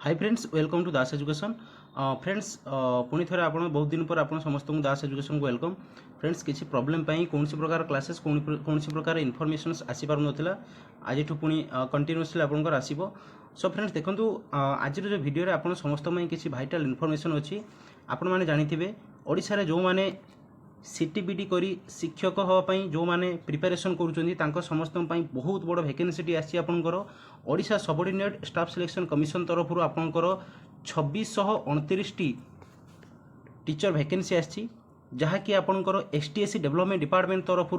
Hi friends, welcome to Das education. Friends, पुणी थे आप बहुत दिन पर आप समस्त दास एजुकेशन को वेलकम। फ्रेंड्स, किसी प्रोब्लेम कौन प्रकार क्लासेस कौन प्रकार इनफॉरमेशन आसीपार नाला आज पुणी कंटिन्यूअसली आपंकर आसो। सो फ्रेंड्स देखो, आज जो वीडियो आप समस्त किसी भाइटाल इनफॉरमेशन अच्छी आपण मैंने जानी ओडिशा रे जो माने सीटीबीटी करी शिक्षक हाँपाई जो मैंने प्रिपेरेसन कर समस्त बहुत बड़ भैकेन्सीटी आपर Odisha subordinate staff selection commission तरफ आपंकर 2629 टीचर भैकेन्सी आसी जहाँकि आपंकर एसटीएससी डेवलपमेंट डिपार्टमेंट तरफ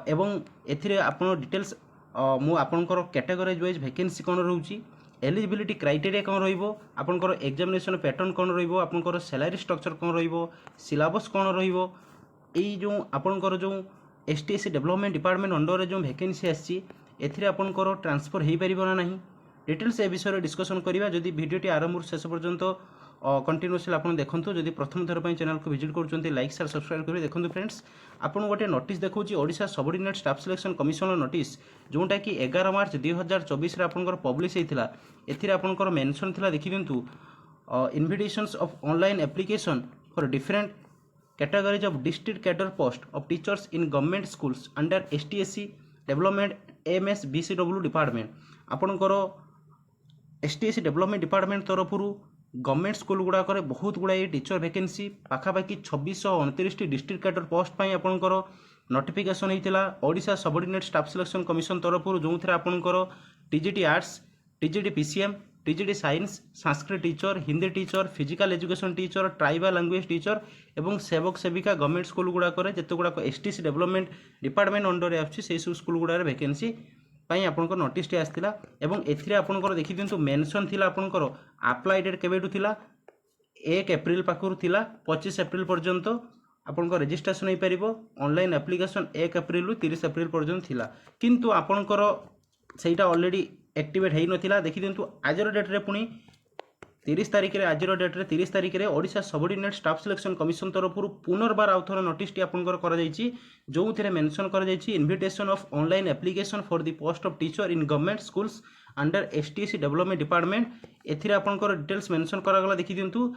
एवं एथिरे आपण डिटेल्स मु आपंकर कैटेगोराइज वाइज भैकेन्सी कौन रोचे, एलिजिबिलिटी क्राइटेरिया कौन रपर एग्जामिनेशन पैटर्न कौन रपर सैलरी स्ट्रक्चर कौन रिलेबस कौन रो आपंकर जो एसटीएससी डेवलपमेंट डिपार्टमेंट अंडर जो भैकेन्सी आसी आपंकर ट्रांसफर हो पार ना नहीं, डिटेल्स ए विषय डिस्कसन करवा। जदि भिडियोटी आरंभ शेष पर्यंत कंटिन्यूअसली आप देखो, जदि प्रथम थर पर चैनल को विजिट कर लाइक शेयर सब्सक्राइब करेंगे। देखो फ्रेंड्स, आपन गोटे नोटिस देखो Odisha subordinate staff selection commission notice जोटा कि 11 मार्च 2024 आपंकर पब्लिश होता। एपंकर मेंशन था देखी दिंतु invitations of online application for different categories of district cadre post of teachers in government schools under STSC development MS BCW department. आपंकर एसटीएससी डेवलपमेंट डिपार्टमेंट तरफ government school गुड़ाक बहुत गुड़ाए टीचर भैकेन्सी पाखापाखि 2629 डिस्ट्रिक्ट कैडर पोस्ट आपंकर notification होता Odisha subordinate staff selection commission तरफ जो थे आपंकर TGT arts, TGT PCM, TGT science, Sanskrit teacher, Hindi teacher, physical education teacher, tribal language teacher एवं सेवक सेविका गवर्नमेंट स्कूल गुड़ाक जिते गुड़ाक एसटीएससी डेवलपमेंट डिपार्टमेंट अंडर आसी स्कूल गुड़ा भैकेन्सी आपंकर नोटिस टी आसाला। एथिरे आपंकर देखी दिंतु मेंशन थिला आपंकर अप्लाई डेट केबेटू थिला 1 एप्रिल पाखरु थिला 25 एप्रिल पर्यंत आपंकर रजिस्ट्रेशन हो पार। ऑनलाइन एप्लिकेशन 1 एप्रिल रु 30 एप्रिल पर्यंत थिला, किंतु आपंकर सेटा ऑलरेडी एक्टिवेट हो नथिला। देखी दिंतु आजर डेट रे पुणी 30 तारिख रे आजर डेट रे 30 तारिख रे Odisha subordinate staff selection commission तरफ पुनर्बार आउथर नोटिस टी आपंकर करा जायछि जो थे मेंशन करा जायछि invitation of online application for the post of teacher in government schools under STSC development department. एथिरे आपंकर डिटेल्स मेंशन करा गला। देखि दिंतु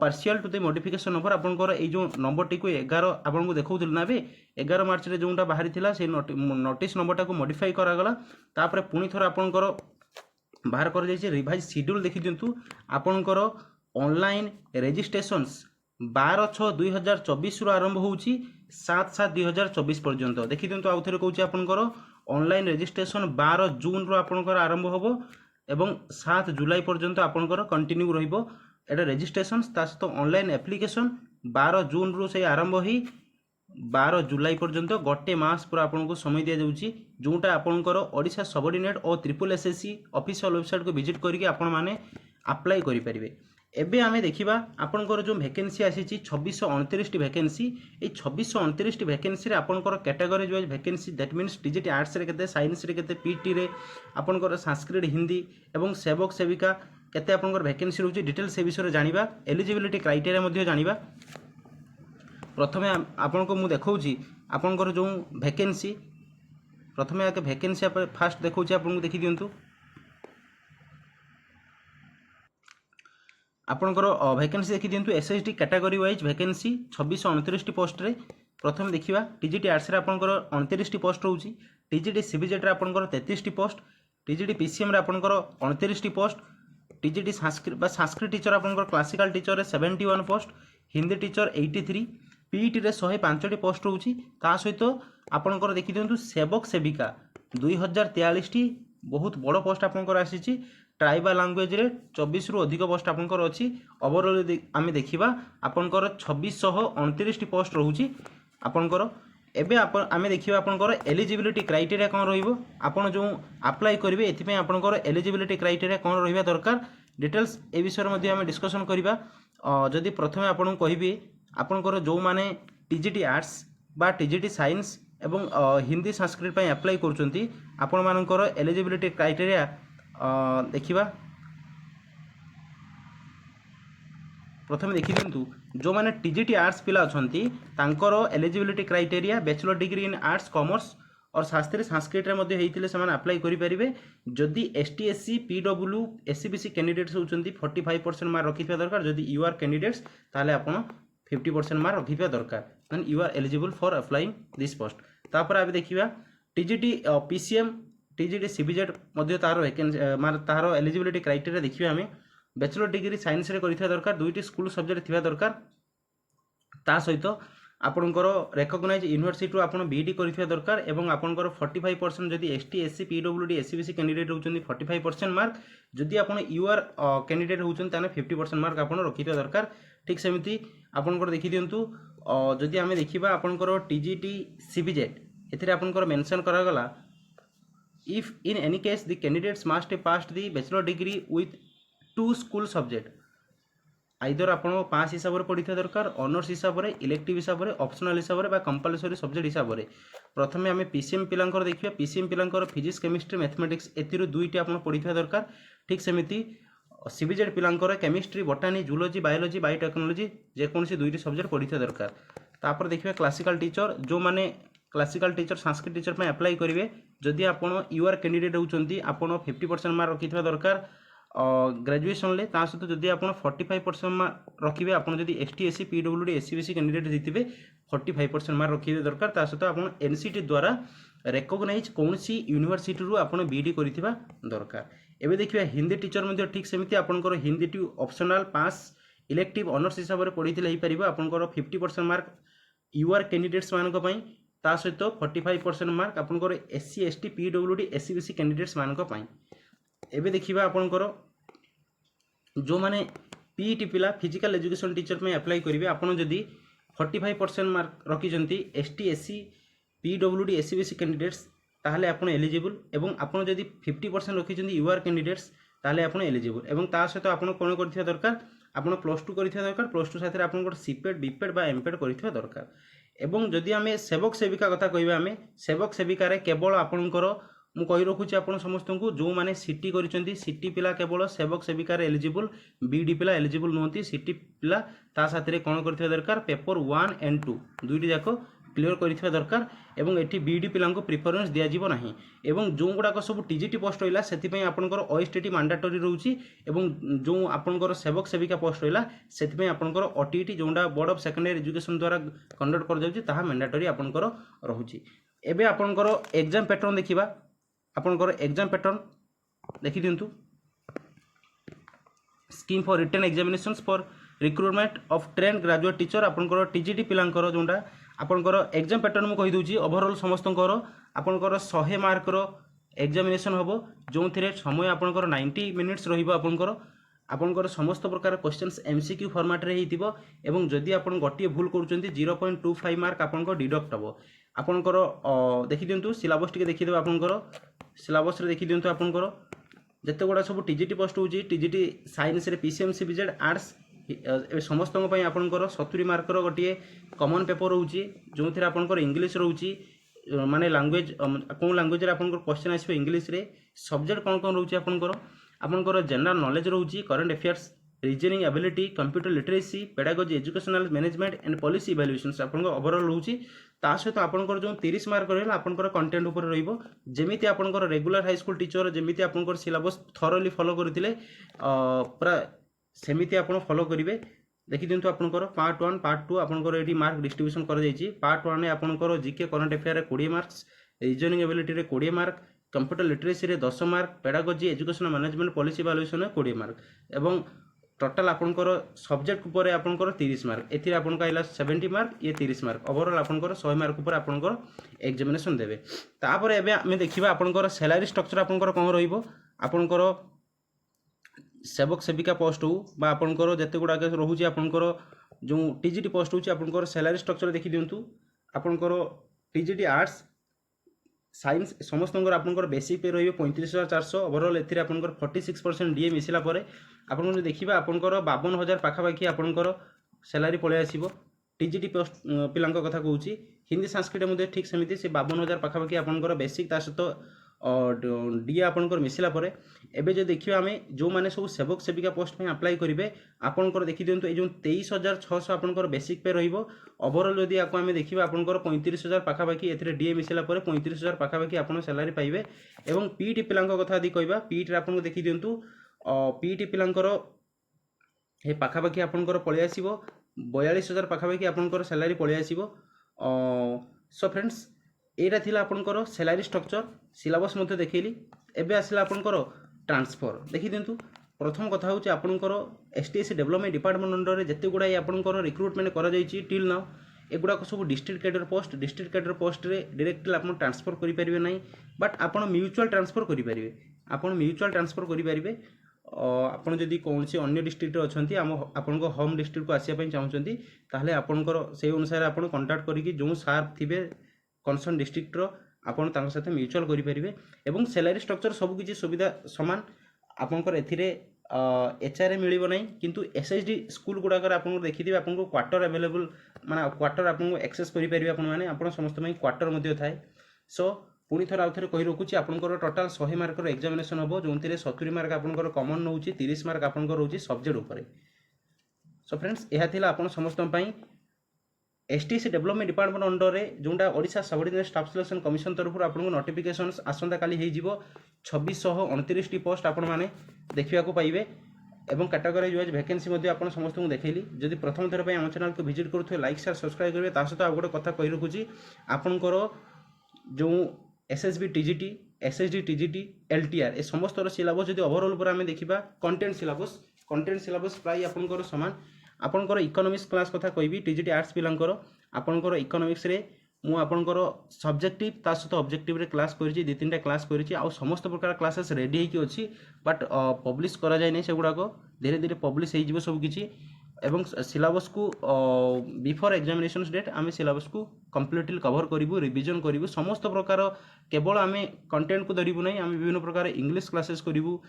partial to the modification number आपंकर ए जो नंबर टी को 11 आपन को देखौथिल ना बे 11 मार्च रे जोंटा बाहरी थिला से नोटिस नंबर टा को मॉडिफाई करा गला। तापर पुनी थोर आपंकर बाहर कर जाइए रिवाइज शेड्यूल। देखी दिंतु आपंकर ऑनलाइन रजिस्ट्रेशंस 12/6/2024 रु आरंभ होउची 7/7/2024 पर्यंत। देखी दिंतु आउ थे कहूँ आपंकर ऑनलाइन रजिस्ट्रेशन 12 जून रु आपंकर आरंभ होबो एवं 7 जुलाई पर्यंत आपंकर कंटिन्यू रहिबो एटा रजिस्ट्रेशन। सहित ऑनलाइन एप्लिकेशन 12 जून रु से आरंभ ही 12 जुलाई पर्यंत गोटे मास पूरा आपको समय दि जाऊँगी जोटा आपंकर ओडिशा सबऑर्डिनेट और ट्रिपल एसएससी ऑफिशियल वेबसाइट को विजिट करके आपण माने अप्लाई करें। एबे आमे देखिबा आपंकर जो भैकेन्सी आसी 2629 भैकेन्सी। ये 2629 भैकेन्सी आपंकर categories wise vacancy that means TGT arts रे केते, साइंस रे केते, पीटी रे आपंकर संस्कृत, हिंदी एवं सेवक सेविका केते आपंकर भैकेन्सी रहउची। डिटेल्स ए विषय जानिबा, एलिजिबिलिटी क्राइटेरिया मध्ये जानिबा। प्रथमे आपन को मु देखौची आपनकर जो भैकेन्सी प्रथमे आके भैकेन्सी फास्ट देखौची आपन को देखि दियंतु। आपनकर भैकेन्सी देखि दियंतु SST category wise vacancy 2629 post रे। प्रथम देखिबा टीजीटी आर्ट्स रे आपनकर 29 पोस्ट रहउची, टीजीटी सीबीजेट रे आपनकर 33 पोस्ट, टीजीटी पीसीएम रे आपनकर 29 पोस्ट, टीजीटी संस्कृत टीचर आपनकर क्लासिकल टीचर रे 71 पोस्ट, हिंदी टीचर 83, पीईटी रे 105 पोस्ट रोची। ता सहित आपनकर देखि दियंतु सेवक सेविका 2043 बहुत बड़ पोस्ट आपनकर आसीची। ट्राइबल लैंग्वेज रे 24 रु अधिक पोस्ट आपनकर अछि। ओवरऑल आमे देखिबा आपनकर 2629 पोस्ट रहउची आपनकर। एबे आमे देखिबा आपनकर एलिजिबिलिटी क्राइटेरिया कोन रहिबो, आपन जो अप्लाई करिवे एथि पे आपनकर एलिजिबिलिटी क्राइटेरिया कोन रहिबा दरकार। डिटेल्स ए विषय मध्ये आमे डिस्कशन करिबा। जदि प्रथमे आपन कहिबे आपनकर जो माने टीजीटी आर्ट्स बा टीजीटी साइंस एवं हिंदी संस्कृत पे अप्लाई करचंती आपण मानकर एलिजिबिलिटी क्राइटेरिया देखिबा। प्रथमे देखि दिंतु जो माने टीजीटी आर्ट्स पिला अछंती तांकर eligibility criteria bachelor degree in arts commerce और शास्त्री संस्कृत मध्ये होइथिले सेमान अप्लाई करि परिबे जदि ST SC PW SCBC candidates होउचंती 45% मार्क रखिथिबा दरकार जदि यू आर कैंडिडेट्स ताले आपण 50% मार्क रखिथिबा दरकार then you are eligible for applying this post. तापर आबे देखिबा टीजीटी पीसीएम टीजीटी सीबीजेड मध्ये तार वैकेंसी तार एलिजिबिलिटी क्राइटेरिया देखिबा हमें बैचलर डिग्री साइंस रे करिथिबा दरकार दुईटी स्कूल सब्जेक्ट थिबा दरकार ता सहित आपणकर रेकग्नाइज यूनिवर्सिटी आपण बीडी करिथिबा दरकार एवं आपणकर 45% जदि ST SC PWD SCBC candidate होउचंती 45% मार्क जदि आपण यूआर कैंडिडेट होउचंती ताने 50% मार्क आपण रखिथिबा दरकार। ठीक सेमिति आपणकर देखि दियंतु जदि आमे देखिबा आपणकर टीजीटी सीबीजेड एथिरे आपणकर मेंशन करा गला if in any case the candidates must have passed the bachelor degree with 2 school subject either आपण 5 हिसाब से पढ़ी दरकार ऑनर्स हिसाब से इलेक्टिव हिसाब से ऑप्शनल हिसाब से कंपलसरी सब्जेक्ट हिसाब से प्रथम आम पीसीएम पिलांकर देखिए पीसीएम पिलांकर फिजिक्स केमिस्ट्री मैथमेटिक्स एथिरु दुईटी आपण पढ़ी दरकार। ठीक सेमिति सीबीजेड पिलांकर chemistry botany zoology biology biotechnology जेकोसी दुईटी सब्जेक्ट पढ़ी दरकार। तापर देखिए क्लासिकल टीचर जो माने क्लासिकल टीचर संस्कृत टीचर पे अप्लाई करेंगे जदि आपण यूआर कैंडिडेट होउचंती आपण 50% मार्क रखिथिबा दरकार ग्रेजुएशन ले ता सहित जदि आप 45% मार्क रखिए आपड़ जब ST SC PWD SCBC candidate जीते 45% मार्क रखिए दरकार ता सहित आप एनसीटी द्वारा रेकग्नाइज कौन सी यूनिवर्सिटी रू आप बीडी करिथिबा दरकार। एबे देखिए हिंदी टीचर मध्ये ठीक सेमिति आपनकर Hindi two optional pass elective honours हिसाब से पढ़ी ही पारिबो आपनकर 50% मार्क यूआर कैंडिडेट्स मानक पई ता सहित 45% मार्क आपनकर SC ST PWD SCBC candidates मानक पई। एबे देखिबा आपनकर जो माने पीईटी पिला फिजिकल एजुकेशन टीचर में अप्लाई करेंगे आपन जदि 45% मार्क रखिंट ST SC PWD SCBC candidates ताहले आपन एलिजिबल एवं आपन जदि 50% रखिंट यूआर कैंडिडेट्स ताहले आपन एलिजिबल एवं ता सहित आपन कोन करथिबा दरकार आपन +2 करथिबा दरकार +2 साथे आपन सीपेड बीपेड बा एमपेड करथिबा दरकार। एवं जदि आमे सेवक सेविका कथा कहबा आमे सेवक सेविका रे केवल आपनकर मु कहि रखुछि आपन समस्त को जो माने सिटी करिसेंती सिटी पिला केवल सेवक सेविका रे एलिजिबल बीडी पिला एलिजिबल नहंती सिटी पिला ता साथे रे कोन करथिबा दरकार पेपर 1 एंड 2 दुईटी जाको क्लियर करथिबा दरकार एवं एठी बीडी पिला को प्रिफरेंस दिया जिवो नाही एवं जो गुडाक सब टीजीटी पोस्ट होइला सेति पई आपनकर ओएसटीटी मैंडेटरी रहउछि एवं जो आपनकर सेवक सेविका पोस्ट होइला सेति पई आपनकर ओटीटी जोंडा बोर्ड ऑफ सेकेंडरी एजुकेशन द्वारा कंडक्ट कर जाउछि ताहा मैंडेटरी आपनकर रहउछि। एबे आपनकर एग्जाम पैटर्न देखिबा आपनकर एग्जाम पैटर्न देखि दिंतु scheme for written examinations for recruitment of train graduate teacher आपनकर टीजीटी पिलांकर जोंडा आपनकर एग्जाम पैटर्न मु कहि दउची ओवरऑल समस्तकर आपनकर 100 मार्क रो एग्जामिनेशन होबो जो थिरे समय आपनकर 90 मिनिट्स रहिबो आपनकर समस्त प्रकार क्वेश्चंस एमसीक्यू फॉर्मेट रे हितिबो एवं जदि आपन गटिए भूल करूचंती 0.25 मार्क आपनकर डिडक्ट होबो। आपनकर देखि दिंतु सिलेबस टिके देखि देबो आपनकर सिलेबस रे देखि दिंतु आपनकर जते गुडा सब टीजीटी पोस्ट होची टीजीटी साइंस रे पीसीएम सीबीजेड आर्ट्स समस्त आपनकर 70 मार्क रो गोटे कॉमन पेपर रोची जो थे आपनकर इंग्लिश रोची माने लैंग्वेज कौन लैंग्वेज रे आपनकर क्वेश्चन आसीबो इंग्लिश रे सब्जेक्ट कौन कौन रोची आपनकर जनरल नॉलेज रोची current affairs reasoning ability computer literacy pedagogy educational management and policy evaluations आपनकर ओवरऑल रोची ता सहित आपनकर जो 30 मार्क रहला आपनकर कंटेंट ऊपर रहिबो जेमिति आपनकर रेगुलर हाई स्कूल टीचर जेमिति आपनकर सिलेबस थॉरोली फॉलो करथिले पूरा सेमिति आपण फॉलो करिवे। देखि दिंतु आपनकर पार्ट 1 पार्ट 2 आपनकर एडी मार्क डिस्ट्रीब्यूशन कर जायछि। पार्ट 1 रे आपनकर जीके करंट अफेयर रे 20 मार्क्स रीजनिंग एबिलिटी रे 20 मार्क कंप्यूटर लिटरेसी रे 10 mark pedagogy educational management policy evaluation रे 20 मार्क एवं टोटल आपनकर सब्जेक्ट ऊपर आपनकर 30 मार्क एथि आपन काइला 70 मार्क ये 30 मार्क ओवरऑल आपनकर 100 मार्क ऊपर आपनकर एग्जामिनेशन देबे। तापर एबे हम देखिबा आपनकर सैलरी स्ट्रक्चर आपनकर कोन रहिबो आपनकर सेवक सेविका पोस्ट हो बा आपनकर जते गुडा रहउछि आपनकर जो टीजीटी पोस्ट होछि आपनकर सैलरी स्ट्रक्चर देखि दियंतु आपनकर टीजीटी आर्ट्स साइंस समस्तंकर आपनकर बेसिक पे रहिबो 35400 ओवरऑल एथिरे आपनकर 46% डीए मिसिला परे आपन देखिबा आपनकर 52000 पाखापाखि आपनकर सैलरी पळे आसीबो। टीजीटी पोस्ट पिलांक कथा कहूछि हिंदी संस्कृत मध्ये ठीक सेमिति से 52000 पाखापाखि आपनकर बेसिक ता सहित डीए आपंकर मिसला एबे जो देखिए आम जो मैंने सब सेवक सेविका पोस्ट में अप्लाई करेंगे आपंकर देखी दिंतु ये 23,600 आपंकर बेसिक पे रही ओवरऑल जदि आपको आम देखा आपंकर 35,000 पाखापाखि ए डीए मिसला 35,000 पाखापाखि आप सैलरी पाइबे। एवं पीटी पिला कथा यदि कहवा पीटी आपको देखी दिंतु पीटी पिलांकर ये पाखापाखि आपंकर पलि आसो 42,000 पाखापाखि आपंकर सैलरी पलि आसो। सो फ्रेंड्स एटा थिला आपंकर सैलरी स्ट्रक्चर सिलेबस मध्य देखली। एबे आसला आपंकर ट्रांसफर देखि दिंतु प्रथम कथा हूँ आपंकर एसटीएससी डेवलपमेंट डिपार्टमेंट अंडर जिते गुड़ा आपंकर रिक्रुटमेंट करा जायछि टिल नाउ एगुड़ाक सब डिस्ट्रिक्ट कैडर पोस्ट रे डायरेक्टली आप ट्रांसफर करेंगे ना बट आप म्यूचुअल ट्रांसफर करेंगे आप म्यूचुअल ट्रांसफर करेंगे। आपड़ जदि कौन सी अन्य डिस्ट्रिक्ट अच्छा आपण होम डिस्ट्रिक्ट को आसापी चाहते ताहले आपणकर से अनुसार आप कंटाक्ट करके जो सार थे कनसर्न डिस्ट्रिक्टर आपन तांको साथे म्यूचुअल करेंगे। एवं सैलरी स्ट्रक्चर सबकि सुविधा सामान आपंकर एथिरे एचआरए मिलिबो नहीं किंतु एसएचडी स्कूल गुड़ाकर आप देखिए आपको क्वार्टर अवेलेबल माने क्वार्टर आपको एक्सेस करेंगे आप समस्त क्वार्टर मध्य थाए। सो पुणी थर आउ थे कही रखुच्छी आपंकर टोटाल 100 मार्कर एग्जामिनेशन हम जो 70 मार्क आपंकर कमन नौ 30 मार्क आपंकर रोचे सब्जेक्ट उपर। सो फ्रेंड्स यह थिला आपन समस्त एसटीएससी डेवलपमेंट डिपार्टमेंट अंडर रे जोंडा Odisha subordinate staff selection commission तरफ आपको नोटिफिकेशन आसंता काली हो 2629 टी पोस्ट आपण मैंने देखा पाइबे। एवं कैटेगरी वाइज वैकेंसी आप समस्त देखली जदि प्रथम थर आम चैनल को विजिट करुवे लाइक शेयर सब्सक्राइब करेंगे ता सहित गोटे कथा कही रखुच्छी आपंकर जो SSB TGT SSD TGT LTR ए समस्त सिलेबस जब ओवरऑल पर आम देखा कंटेंट सिलेबस प्राय आपंकर सामान आपंकर इकोनॉमिक्स क्लास कथा कहबी टीजीटी आर्ट्स पिलांकर आपंकर इकोनॉमिक्स रे मु आपंकर सब्जेक्टिव ता सहित ऑब्जेक्टिव रे क्लास करिछि 2-3टा क्लास करिछि आ समस्त प्रकार क्लासेस रेडी होकी अछि बट पब्लिश करा जाय नै से गुडा को धीरे धीरे पब्लिश हो जिवो सब किछि। एवं सिलेबस को बिफोर एग्जामिनेशन डेट आम सिलेबस को कम्प्लीटली कवर करूँ रिविजन करूँ समस्त प्रकार केवल आम कंटेंट को धरबू ना आम विभिन्न प्रकार इंग्लिश क्लासेस करूँ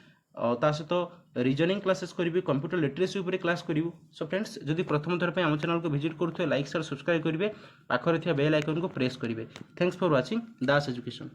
ता सहित रीजनिंग क्लासेस करी कंप्यूटर लिटरेसी उपर क्लास करूँ। सो फ्रेंड्स जदि प्रथम थर आम चैनल को विजिट करुवे लाइक शेयर सब्सक्राइब करेंगे पाखरे बेल आइकन को प्रेस करेंगे। Thanks for watching Das education.